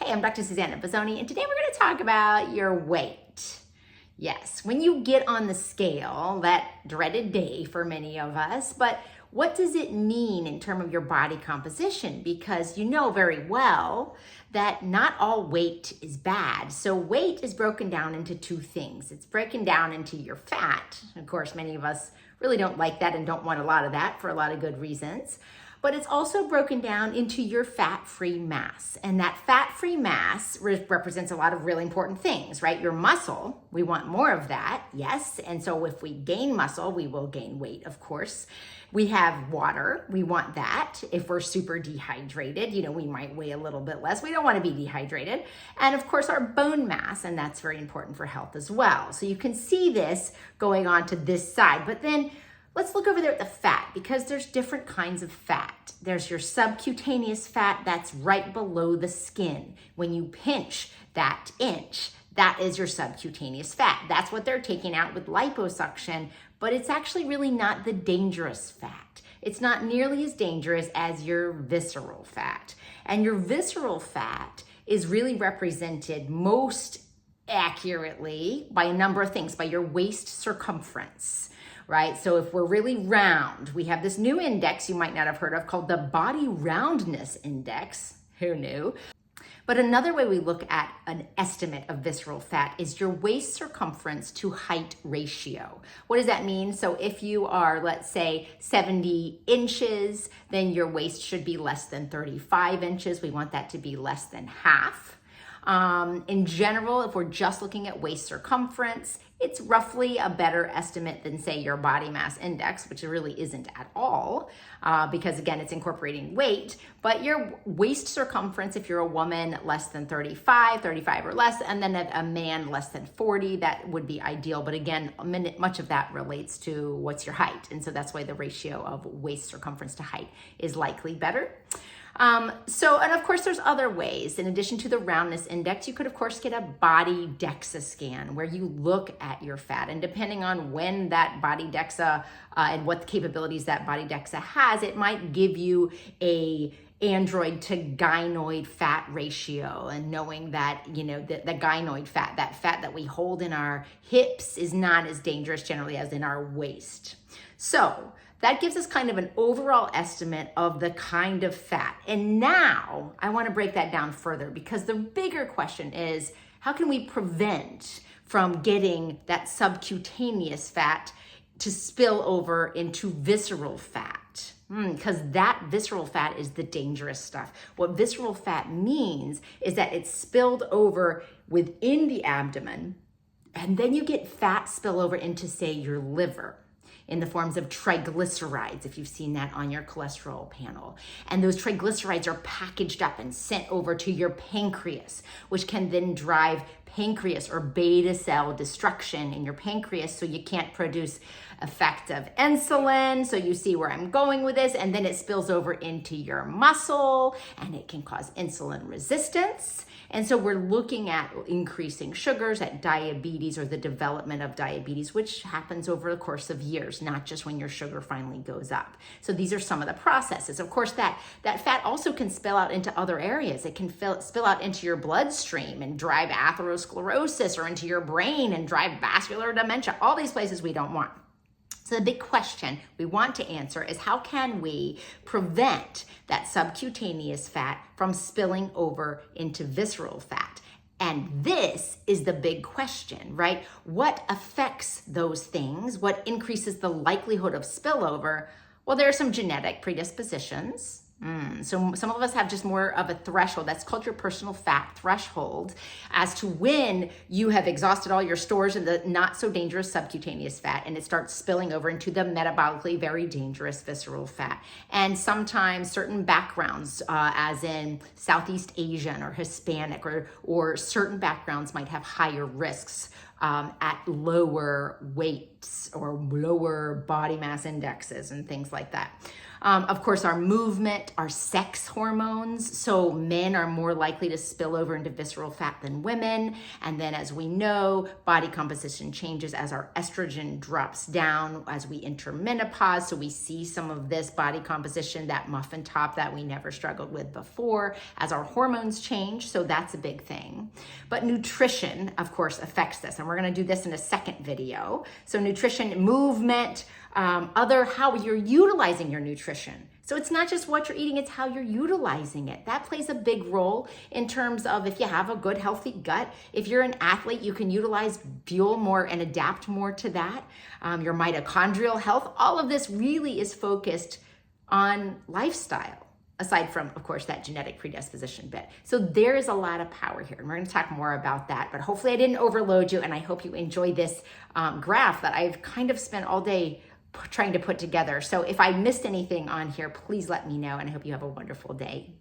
Hey, I'm Dr. Susanna Bozzoni, and today we're going to talk about your weight. Yes, when you get on the scale, that dreaded day for many of us, but what does it mean in terms of your body composition? Because you know very well that not all weight is bad. So weight is broken down into two things. It's broken down into your fat. Of course, many of us really don't like that and don't want a lot of that for a lot of good reasons. But it's also broken down into your fat-free mass. And that fat-free mass represents a lot of really important things, right? Your muscle, we want more of that, yes. And so if we gain muscle, we will gain weight, of course. We have water, we want that. If we're super dehydrated, we might weigh a little bit less. We don't want to be dehydrated. And of course, our bone mass, and that's very important for health as well. So you can see this going on to this side, but then let's look over there at the fat, because there's different kinds of fat. There's your subcutaneous fat that's right below the skin. When you pinch that inch, that is your subcutaneous fat. That's what they're taking out with liposuction, but it's actually really not the dangerous fat. It's not nearly as dangerous as your visceral fat. And your visceral fat is really represented most accurately by a number of things, by your waist circumference. Right? So if we're really round, we have this new index you might not have heard of called the body roundness index. Who knew? But another way we look at an estimate of visceral fat is your waist circumference to height ratio. What does that mean? So if you are, let's say, 70 inches, then your waist should be less than 35 inches. We want that to be less than half. In general, if we're just looking at waist circumference, it's roughly a better estimate than, say, your body mass index, which it really isn't at all, because again, it's incorporating weight. But your waist circumference, if you're a woman, less than 35 or less, and then a man less than 40, that would be ideal. But again, much of that relates to what's your height. And so that's why the ratio of waist circumference to height is likely better. And of course, there's other ways. In addition to the roundness index, you could, of course, get a body DEXA scan where you look at your fat. And depending on when that body DEXA and what capabilities that body DEXA has, it might give you a android to gynoid fat ratio, and knowing that, the gynoid fat, that fat that we hold in our hips, is not as dangerous generally as in our waist. So that gives us kind of an overall estimate of the kind of fat. And now I want to break that down further, because the bigger question is, how can we prevent from getting that subcutaneous fat to spill over into visceral fat? Because that visceral fat is the dangerous stuff. What visceral fat means is that it's spilled over within the abdomen, and then you get fat spillover into, say, your liver, in the forms of triglycerides, if you've seen that on your cholesterol panel. And those triglycerides are packaged up and sent over to your pancreas, which can then drive pancreas or beta cell destruction in your pancreas, so you can't produce effective insulin. So you see where I'm going with this. And then it spills over into your muscle, and it can cause insulin resistance. And so we're looking at increasing sugars, at diabetes, or the development of diabetes, which happens over the course of years, not just when your sugar finally goes up. So these are some of the processes. Of course, that fat also can spill out into other areas. It can spill out into your bloodstream and drive atherosclerosis, or into your brain and drive vascular dementia, all these places we don't want. So the big question we want to answer is, how can we prevent that subcutaneous fat from spilling over into visceral fat? And this is the big question, right? What affects those things? What increases the likelihood of spillover? Well, there are some genetic predispositions. So some of us have just more of a threshold. That's called your personal fat threshold, as to when you have exhausted all your stores in the not so dangerous subcutaneous fat, and it starts spilling over into the metabolically very dangerous visceral fat. And sometimes certain backgrounds, as in Southeast Asian or Hispanic, or certain backgrounds might have higher risks at lower weights or lower body mass indexes and things like that. Of course, our movement, our sex hormones. So men are more likely to spill over into visceral fat than women. And then as we know, body composition changes as our estrogen drops down as we enter menopause. So we see some of this body composition, that muffin top that we never struggled with before, as our hormones change. So that's a big thing. But nutrition, of course, affects this. And we're going to do this in a second video. So nutrition, movement, how you're utilizing your nutrition. So it's not just what you're eating, it's how you're utilizing it. That plays a big role in terms of if you have a good, healthy gut. If you're an athlete, you can utilize fuel more and adapt more to that. Your mitochondrial health, all of this really is focused on lifestyle, aside from, of course, that genetic predisposition bit. So there is a lot of power here, and we're going to talk more about that. But hopefully I didn't overload you, and I hope you enjoy this graph that I've kind of spent all day trying to put together. So if I missed anything on here, please let me know, and I hope you have a wonderful day.